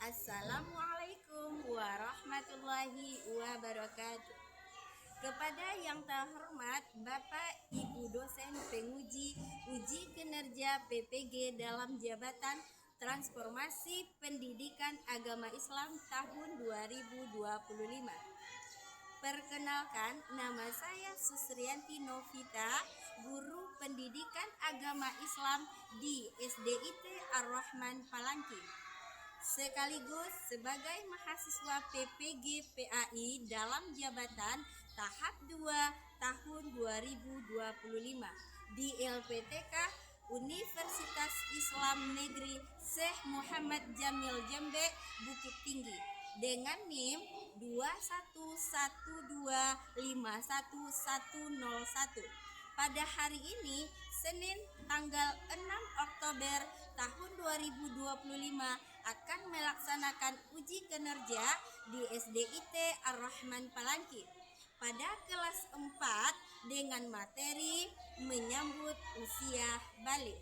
Assalamualaikum warahmatullahi wabarakatuh. Kepada yang terhormat Bapak Ibu dosen penguji uji kinerja PPG dalam jabatan Transformasi Pendidikan Agama Islam tahun 2025. Perkenalkan, nama saya Susrianti Novita, guru pendidikan agama Islam di SDIT Ar-Rahman Palangki, sekaligus sebagai mahasiswa PPG PAI dalam jabatan tahap 2 tahun 2025 di LPTK Universitas Islam Negeri Syekh Muhammad Jamil Jembe, Bukit Tinggi, dengan NIM 211251101. Pada hari ini, Senin tanggal 6 Oktober tahun 2025, akan melaksanakan uji kinerja di SDIT Ar-Rahman Palangki pada kelas 4 dengan materi menyambut usia balik.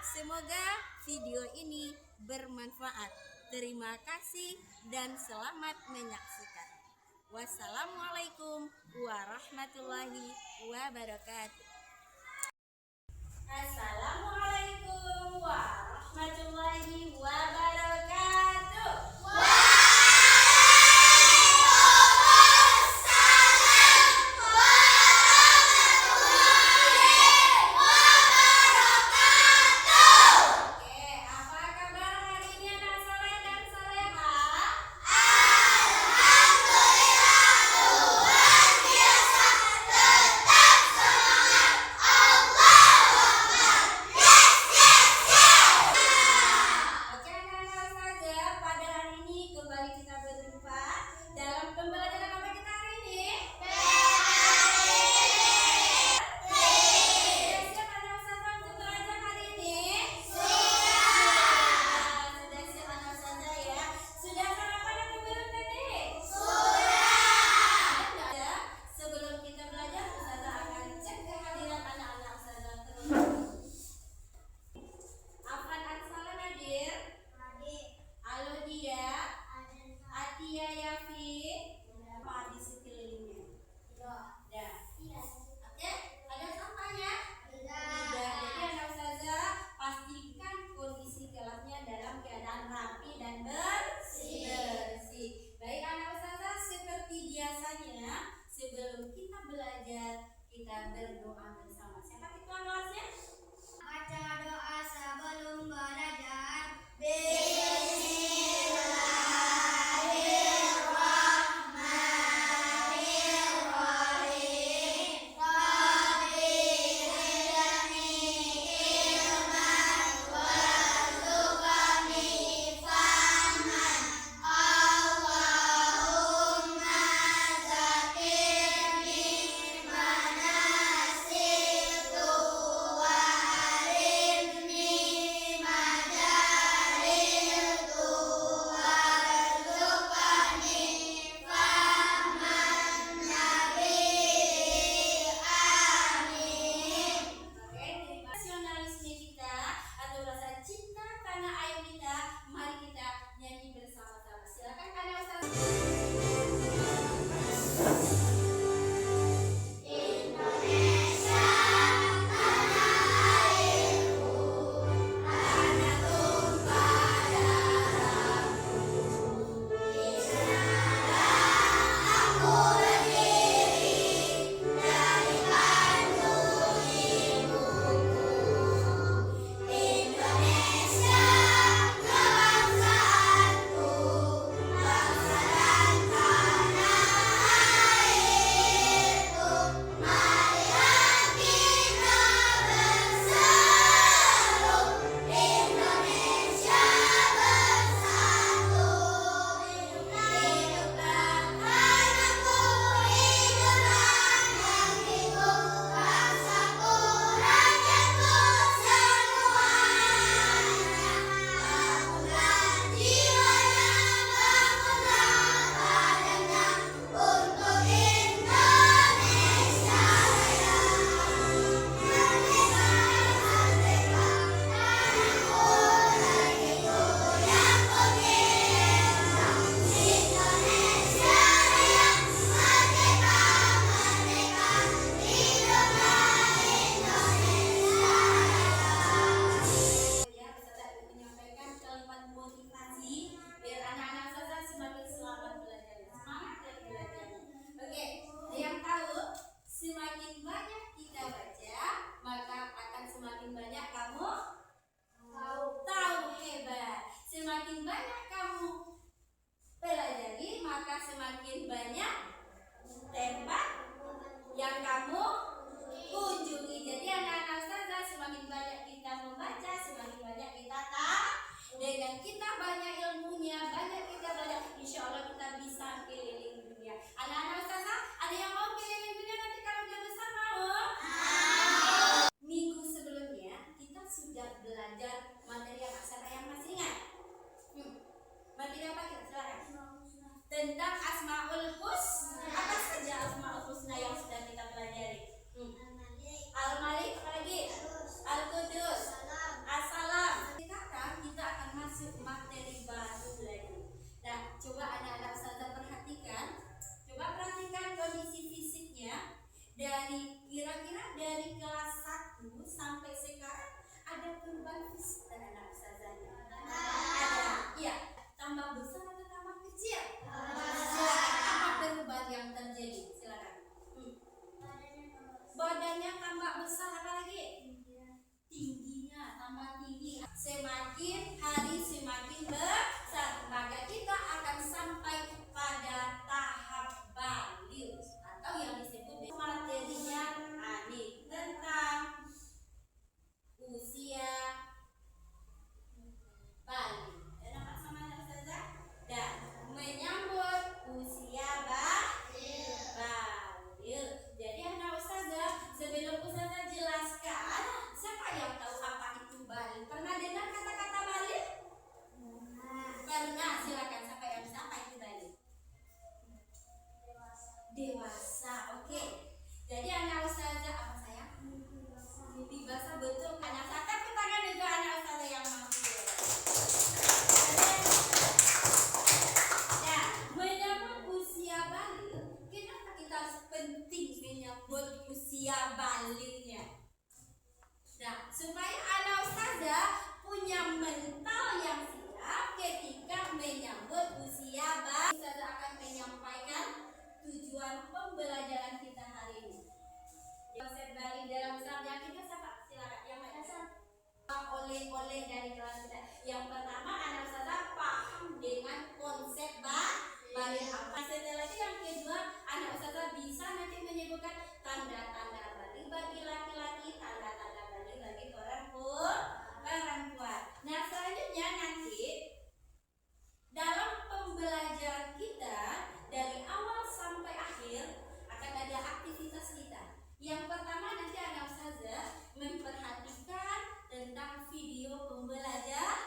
Semoga video ini bermanfaat. Terima kasih dan selamat menyaksikan. Wassalamualaikum warahmatullahi wabarakatuh. Assalamualaikum warahmatullahi wabarakatuh. Sebelum kita belajar, kita berdoa bersama. Siapa ketua kelasnya? Baca doa sebelum belajar. Nasionalisme kita atau rasa cinta tanah air kita, mari kita nyanyi bersama-sama. Silakan Kak Ustaz. Indonesia, kebangsaan kita banyak ilmunya, banyak kita belajar, insya Allah kita bisa keliling dunia. Anak-anak ustazah, ada yang mau keliling dunia nanti kalau dia besar mau? Minggu sebelumnya kita sudah belajar materi aksara yang masih ingat. Materi apa kita? Silakan. Tentang Asmaul Husna. Apa saja Asmaul Husna yang sudah kita pelajari? Al-Malik, apa lagi? Al-Qudus, As-Salam. Sekarang kita akan masuk materi baru lagi. Nah, coba anak-anak ustazah perhatikan. Coba perhatikan kondisi fisiknya. Dari kira-kira dari kelas 1 sampai sekarang ada perubahan fisik anak-anak ustazahnya? Ada. Iya. Tambah besar atau tambah kecil? Silakan, apa perubahan yang terjadi? Silakan. Badannya tambah besar, apa lagi? Tingginya tambah tinggi. Semakin hari semakin besar, maka kita akan sampai pada tahap baligh atau yang disebut materinya ini tentang usia baligh. Nampak sama anak ustazah? Dan menyambut usia baligh. Jadi anak ustazah, sebelum ustazah jelaskan, siapa yang tahu apa itu baligh? Pernah dengar kata-kata baligh? Pernah. Silakan, siapa yang bisa? Apa itu baligh? Dewasa. Oke. Jadi anak ustazah, apa sayang? Mimpi basah, betul. Anak ustazah, tepuk tangan juga anak ustazah yang mampu. Nah, menyambut usia baligh, kenapa kita harus penting menyambut usia balighnya? Nah, supaya anak ustazah punya mental yang siap ketika menyambut usia baligh. Ustazah akan menyampaikan tujuan pembelajaran kita hari ini. Konsep baligh dalam sabda kita siapa? Silakan yang mana? Oleh-oleh dari kelas kita. Yang pertama, anak ustazah paham dengan konsep baligh apa. Setelah itu yang kedua, anak ustazah bisa nanti menyebutkan tanda-tanda baligh bagi laki-laki, tanda-tanda baligh bagi perempuan. Nah, selanjutnya nanti dalam pembelajaran kita dari awal sampai akhir akan ada aktivitas kita. Yang pertama nanti anak ustazah memperhatikan tentang video pembelajaran.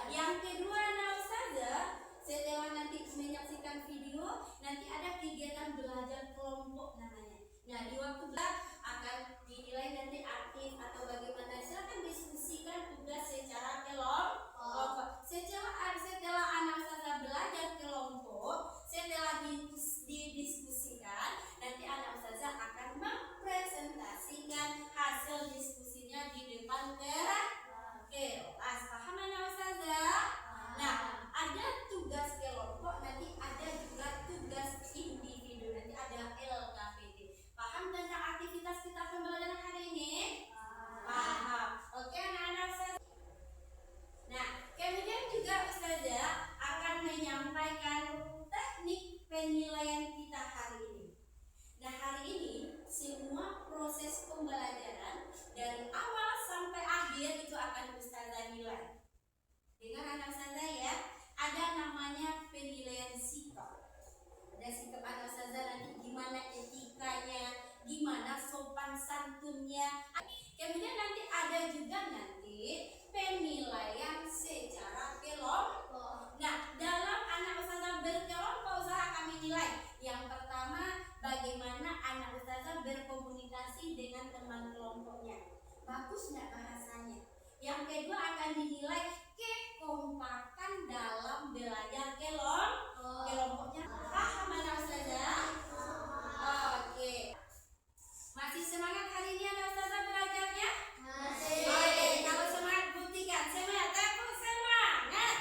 Yang kedua anak ustazah setelah nanti menyaksikan video, nanti ada kegiatan belajar kelompok namanya. Nah, di waktu akan dinilai nanti aktif atau bagaimana. Silakan diskusikan tugas secara kelompok. Setelah anak ustazah belajar kelompok, setelah didiskusikan, nanti anak ustazah akan mempresentasikan hasil diskusinya di depan kelas. Paham anak ustazah? Nah, ada tugas kelompok, nanti ada juga tugas individu, nanti ada LKPD. Paham tentang aktivitas kita pembelajaran hari ini? Paham. Oke anak-anak ustazah. Nah, kemudian juga ustazah akan menyampaikan teknik penilaian kita hari ini. Nah, hari ini semua proses pembelajaran dari awal sampai akhir itu akan ustazah nilai. Dengar anak ustazah ya, ada namanya penilaian sikap. Ada sikap anak ustazah nanti gimana etikanya, gimana sopan santunnya. Kemudian nanti ada juga nanti penilaian secara kelompok. Nah, dalam anak ustazah berkelompok ustazah akan menilai. Yang pertama, bagaimana anak ustazah berkomunikasi dengan teman kelompoknya. Bagus nggak bahasanya? Yang kedua akan dinilai kekompakan dalam belajar kelompoknya. Paham anak ustazah? Oke. Masih semangat hari ini anak ustazah belajarnya? Masih. Oke, kalau semangat buktikan. Semangat, tepuk semangat.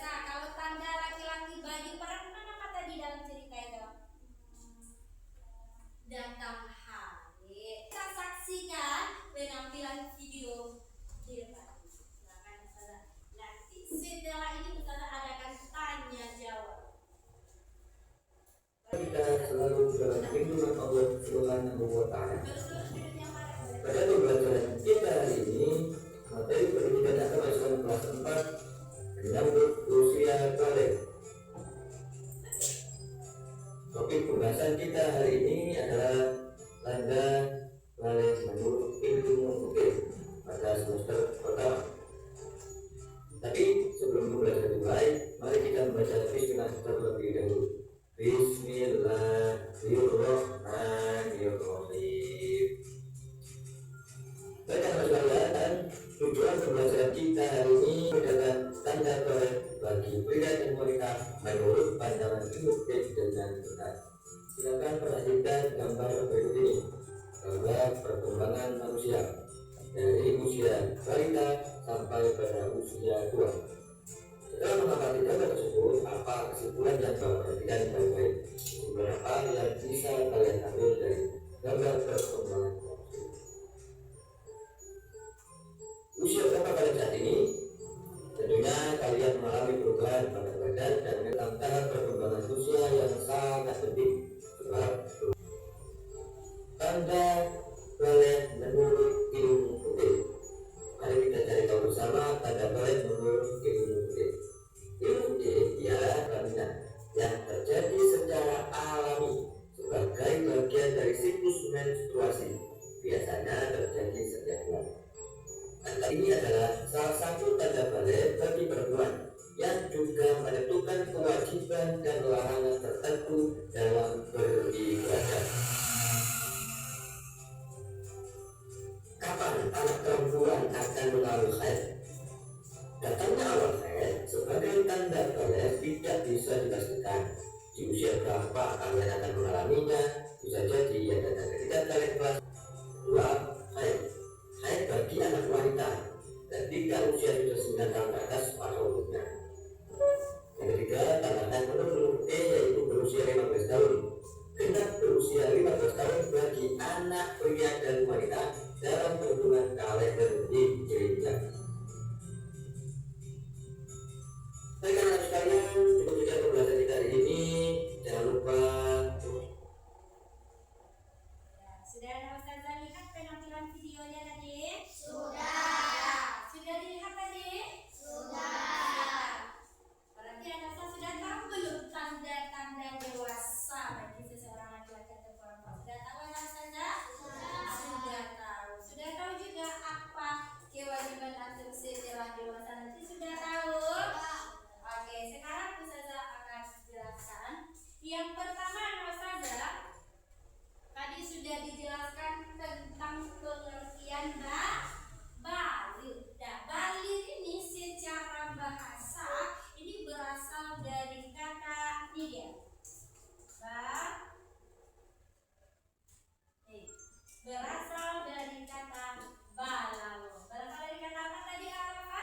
dewasa. Kalau tanda laki-laki bagi perempuan apa tadi dalam cerita itu? Datang hari. Kita saksikan penampilan video di depan. Silakan Ustazah. Nanti setelah ini Ustazah adakan tanya jawab. Kita selalu berlindung Allah Subhanahu wa Ta'ala. Pada pembelajaran kita hari ini, materi pendidikan agama Islam kelas 4 menyambut usia balik. Topik pembahasan kita hari ini adalah tanda balik menurut ilmu fikih pada semester pertama. Tapi sebelum pembelajaran dimulai, mari kita membaca Bismillah terlebih dahulu. Bismillahirrahmanirrahim. Baiklah sekalian, tujuan pembelajaran kita hari ini adalah tanda balik bagi pria dan wanita menurut pandangan ilmu fikih dengan benar. Silakan perhatikan gambar berikut ini. Gambar perkembangan manusia dari usia balita sampai pada usia tua. Setelah mengamati gambar tersebut, apa kesimpulan yang kalian perhatikan baik-baik? Kesimpulan apa yang bisa kalian ambil dari gambar perkembangan manusia? Usia berapa kalian saat ini? Tentunya kalian mengalami perubahan pada badan dan dalam tahap perkembangan usia yang sangat penting. Sebab tanda balik menurut ilmu fikih. Mari kita cari tahu bersama tanda balik menurut ilmu fikih. Ilmu fikih ialah kelainan yang terjadi secara alami sebagai bagian dari siklus menstruasi. Biasanya terjadi setiap bulan. Tanda ini adalah salah satu tanda balik bagi perempuan yang juga menentukan kewajiban dan larangan tertentu dalam beribadah. Kapan anak perempuan akan mengalami haid? Datangnya awal haid sebagai tanda balik tidak bisa dipastikan. Di usia berapa kalian akan mengalaminya? Bisa jadi ia datang ketika kalian kelas 2 haid. Haid bagi anak wanita ketika usia sudah 9 tahun ke atas pada umumnya. Yang ketiga, tanda menurut yaitu berusia 15 tahun. Genap berusia 15 tahun bagi anak pria dan wanita dalam perhitungan kalender Hijriah. Baik anak sekalian, cukup sekian pembahasan kita hari ini. Jangan lupa. Sudah ada Ustazah lihat penampilan videonya tadi? Sudah. Sudah dilihat tadi? Sudah. Berarti anak sudah tahu belum tanda-tanda dewasa bagi seseorang laki-laki atau perempuan? Sudah tahu anak Ustazah? Sudah tahu. Sudah tahu juga apa kewajiban antum setelah dewasa nanti? Sudah tahu? Oke, sekarang Ustazah akan jelaskan. Yang pertama anak Ustazah, tadi sudah dijelaskan tentang pengertian balir. Nah, balir ini secara bahasa ini berasal dari kata ini dia. Berasal dari kata balalo. Berasal dari kata apa tadi apa?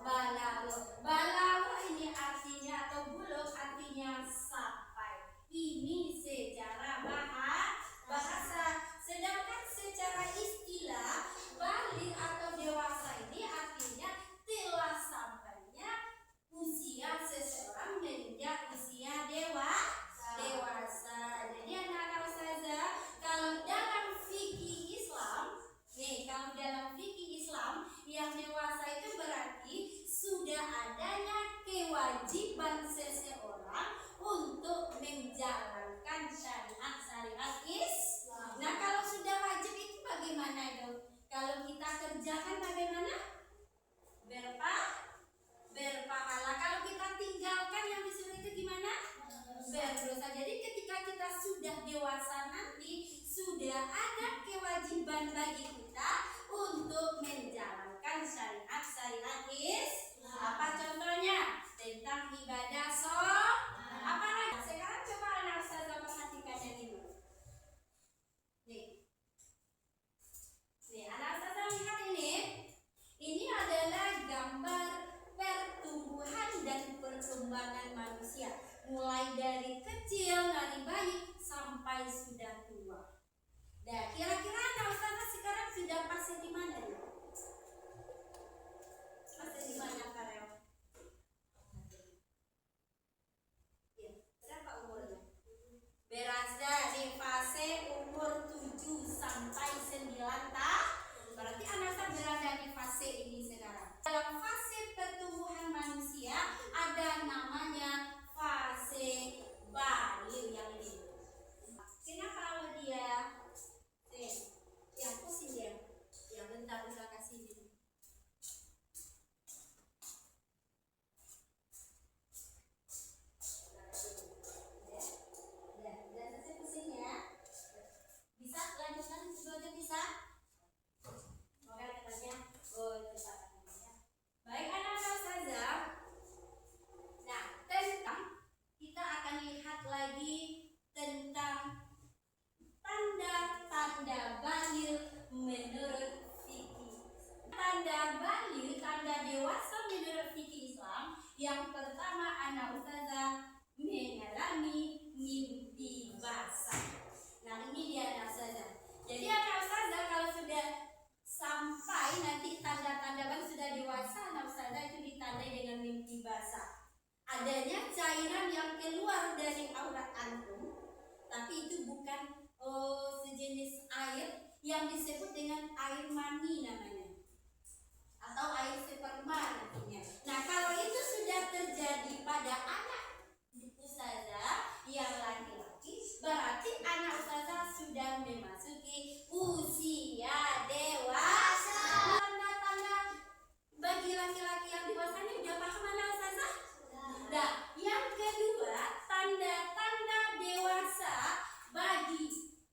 Balalo. Balalo ini artinya atau bulog artinya sampai. Ini secara bahasa. Sedangkan secara istilah balik atau dewasa ini artinya telah sampainya usia seseorang menginjak usia dewasa. Jadi anak-anak Ustazah, kalau dalam fikih Islam, kalau dalam fikih Islam yang dewasa itu berarti sudah adanya kewajiban seseorang untuk menjalankan syariat Islam. Nah, kalau sudah wajib itu bagaimana itu? Kalau kita kerjakan bagaimana? Berpahala. Kalau kita tinggalkan yang disuruh itu gimana? Berdosa. Jadi ketika kita sudah dewasa nanti sudah ada kewajiban bagi kita untuk menjalankan syariat Islam. Apa contohnya? Tentang ibadah apa lagi? Sekarang coba anak Ustazah perhatikan yang ini. Nih anak Ustazah lihat ini. Ini adalah gambar kedua. Nah, kira-kira anak ustazah sekarang sudah fase di mana nih? Fase di mana Karel? Ya, berapa umurnya? Berada di fase umur 7 sampai 9 tahun. Berarti anak ustazah berada di fase ini sekarang. Dalam fase pertumbuhan manusia ada namanya fase balik yang ini. Kenapa kalau dia yang pusing dia? Yang bentar bisa kasih ini. Ya, selesai pusingnya. Bisa lanjutkan itu aja bisa? Oke, katanya. Oh, cepat. Baik anak-anak ustazah. Nah, tentang kita akan lihat lagi tentang tanda-tanda baligh menurut fikih. Tanda baligh, tanda dewasa menurut fikih Islam. Yang pertama anak ustazah mengalami mimpi basah. Nah, ini dia anak ustazah. Jadi anak ustazah kalau sudah sampai nanti tanda-tanda baligh sudah dewasa, anak ustazah itu ditandai dengan mimpi basah. Adanya cairan yang keluar dari aurat antum, tapi itu bukan sejenis air yang disebut dengan air mani namanya, atau air sperma nantinya. Nah, kalau itu sudah terjadi pada anak ustazah yang laki-laki, berarti anak ustazah sudah memasuki usia dewasa. Tanda-tanda bagi laki-laki yang dewasa ini udah paham anak ustazah? Nah, yang kedua, tanda-tanda dewasa bagi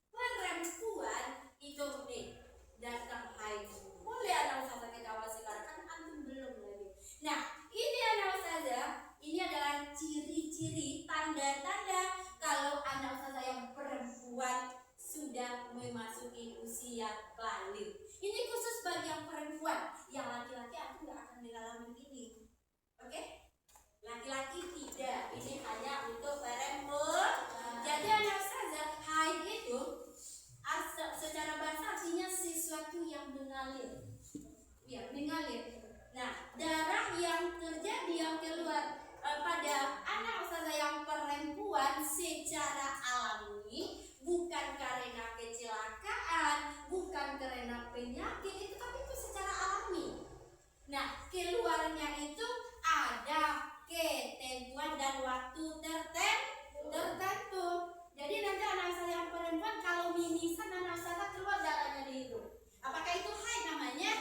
perempuan itu nih, datang haid. Boleh anak ustazah kita awal sekarang, kan antum belum lagi. Nah, ini anak ustazah, ini adalah ciri-ciri tanda-tanda kalau anak ustazah yang perempuan sudah memasuki usia baligh. Ini khusus bagi yang perempuan, yang laki-laki aku nggak akan mengalami ini. Oke? Laki-laki tidak, ini hanya untuk perempuan. Jadi anak ustazah, haid itu secara bahasa artinya sesuatu yang mengalir. Ya, mengalir. Nah, darah yang terjadi yang keluar pada anak ustazah yang perempuan secara alami, bukan karena kecelakaan, bukan karena penyakit, itu tapi itu secara alami. Nah, keluarnya itu ada ketentuan dan waktu tertentu. Jadi nanti anak ustazah yang perempuan kalau mimisan anak ustazah keluar darahnya di hidung. Apakah itu haid namanya?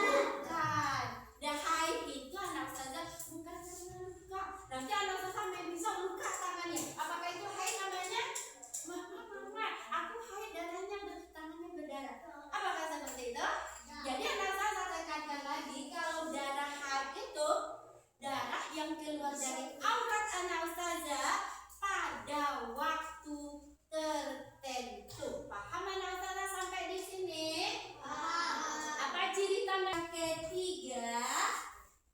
Bukan. Dan haid itu anak ustazah bukan karena luka. Nanti anak ustazah bisa luka tangannya. Apakah itu haid namanya? Mama, aku haid darahnya tangannya berdarah. Apakah seperti itu? Jadi anak ustazah tekankan lagi kalau darah haid itu darah yang keluar dari aurat anak ustazah pada waktu tertentu. Paham anak ustazah sampai di sini? Apa ciri tanda ketiga?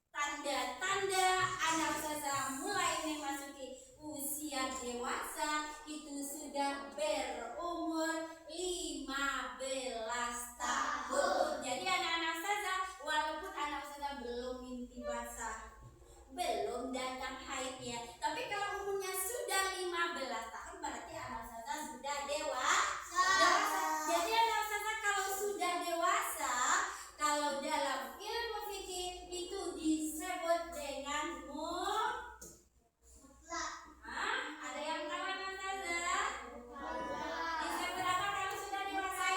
Tanda-tanda anak ustazah mulai memasuki usia dewasa itu sudah berumur 15 tahun. Jadi anak-anak ustazah, walaupun anak ustazah belum mimpi basah, belum datang haidnya, tapi kalau umurnya sudah 15 tahun berarti anak ustazah sudah dewasa. Jadi anak ustazah kalau sudah dewasa, kalau dalam ilmu fikih itu disebut dengan mutlak. Ada yang tahu anak ustazah? Disebut apa kalau sudah dewasa?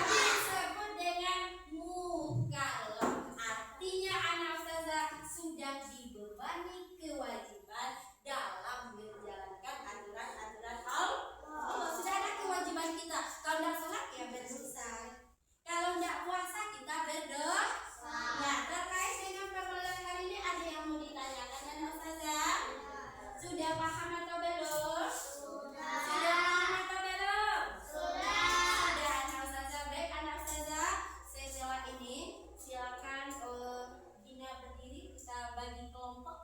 Disebut dengan mukallaf. Artinya anak ustazah sudah dibebani kewajiban dalam menjalankan aturan-aturan Allah. Sudah ada kewajiban kita. Kalau tidak sholat ya berdosa. Kalau tidak puasa kita berdosa. Nah, terkait dengan permasalahan kali ini ada yang mau ditanyakan anak ustazah? Sudah paham atau belum? Sudah paham atau belum? Sudah anak ustazah. Baik anak ustazah, setelah ini silakan Dina berdiri, kita bagi kelompok.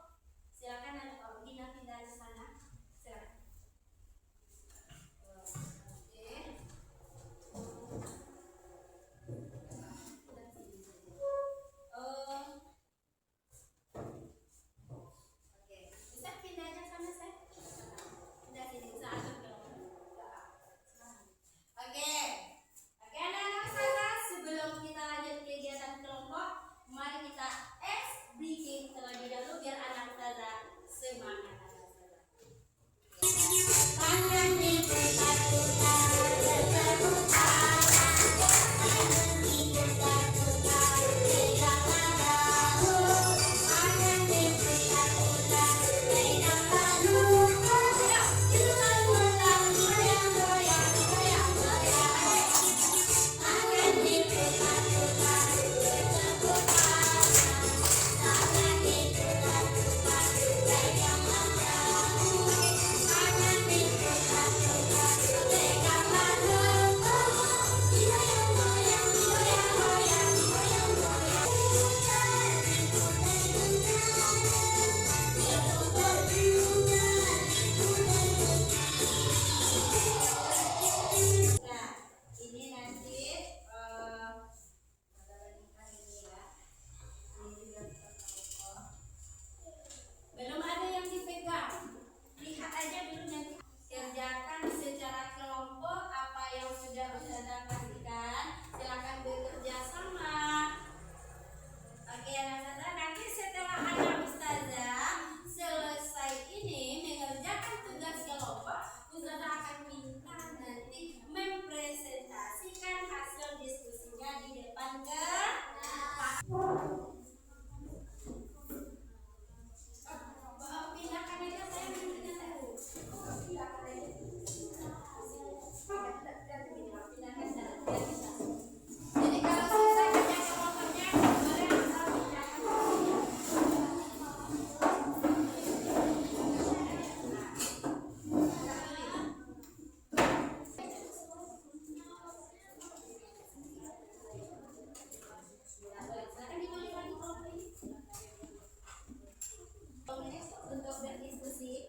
berdiskusi.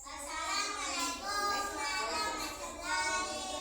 Assalamualaikum warahmatullahi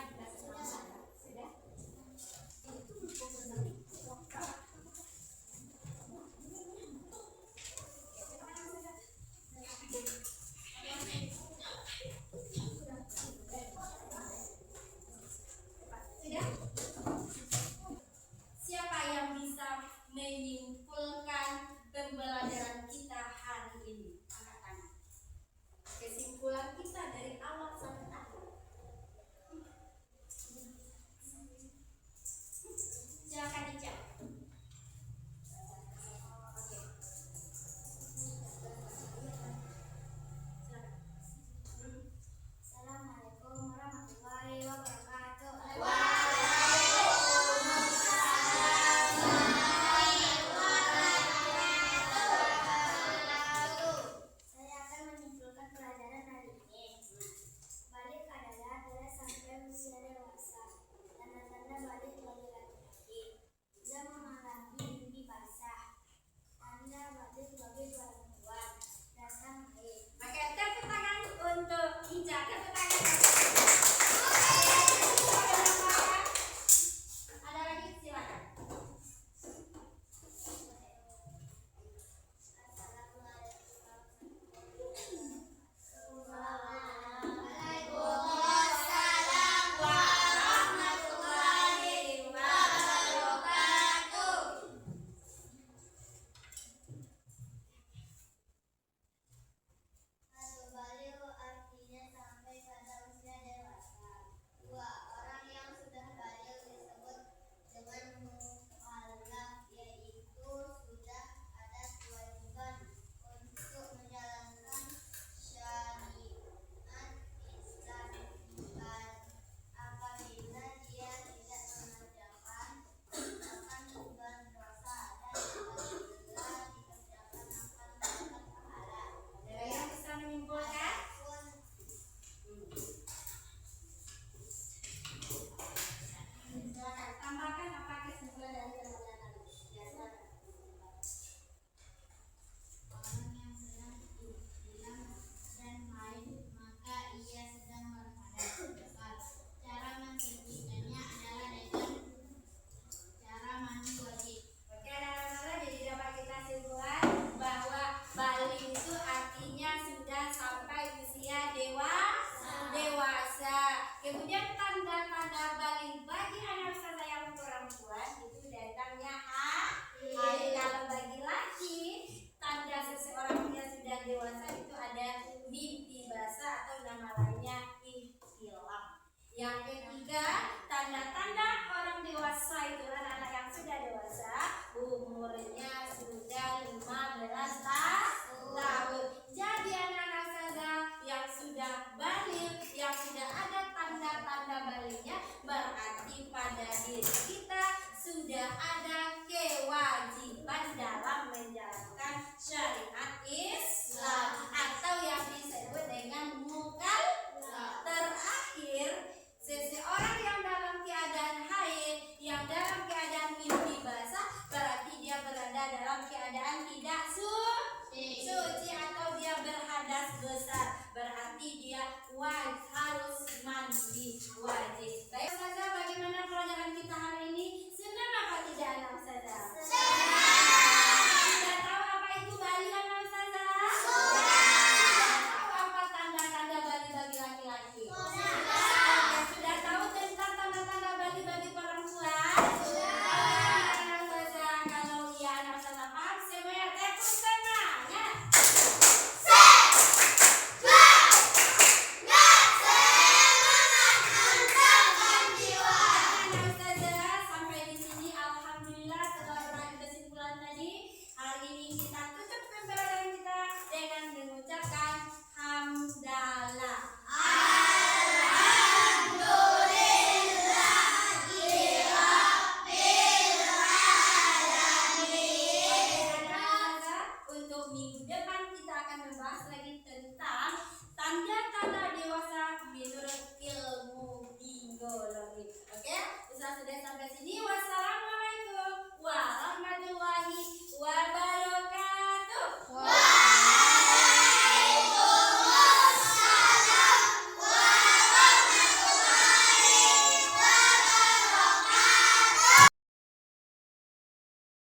dikasih nama? Sudah? Sudah? Siapa yang bisa menyimpulkan pembelajaran kita hari ini? Angkat tangan. Kesimpulan kita dari awal sampai akhir. Silakan dicek. Oke. Silakan. Assalamualaikum warahmatullahi wabarakatuh. Saya akan menyimpulkan pelajaran hari ini. Balik adalah adalah sampai usia dewasa. Tanda-tanda balik bagi laki-laki. Sudah mengalami mimpi basah. Tanda balik bagi perempuan. Datang haid. Oke, tepuk tangan untuk Ija. Tepuk tangan. Ada lagi? Silakan. Waalaikumsalam warahmatullahi wabarakatuh. Al-baligh artinya sampai pada usia dewasa. Dua, orang yang sudah baligh disebut dengan mukallaf, yaitu sudah ada kewajiban untuk menjalankan syariat Islam. Apabila dia tidak mengerjakan, akan beban dosa dan apabila dikerjakan akan mendapat pahala. Ada yang bisa menyimpulkan? Silakan tambahkan apa kesimpulan dari pelajaran tadi. Ya, silakan. Orang yang sedang hilang dan haid, maka ia sedang berhadas besar. Cara mensucikannya adalah dengan cara mandi wajib. Oke, anak-anak, jadi dapat kita simpulkan bahwa balik itu artinya sudah sampai usia dewasa. Kemudian tanda-tanda balik bagi anak saya yang perempuan itu datangnya haid. Kalau bagi laki, tanda seseorang yang sudah dewasa itu ada mimpi basah atau nama lainnya ihtilam. Yang ketiga, tanda-tanda orang dewasa itu anak-anak yang sudah dewasa, umurnya sudah 15 tahun. Jadi anak-anak saya yang sudah balik, yang sudah ada tanda-tanda baliknya, berarti pada diri kita sudah ada kewajiban dalam menjalankan syariat Islam atau yang disebut dengan mukallaf. Terakhir, seseorang yang dalam keadaan haid, yang dalam keadaan mimpi basah, berarti dia berada dalam keadaan tidak suci atau dia berhadas besar, berarti dia harus mandi wajib. Baik saja, bagaimana pelajaran kita hari ini? Senang apa tidak anak saja? Sudah tahu apa itu balik anak saja? Sudah tahu apa tanda-tanda balik bagi laki-laki? Sudah tahu tentang tanda-tanda balik bagi perempuan? Anak saja, kalau iya anak saja paham, semuanya tepuk semangat. Anak saja, sampai di sini alhamdulillah setelah berada kesimpulan tadi, hari ini kita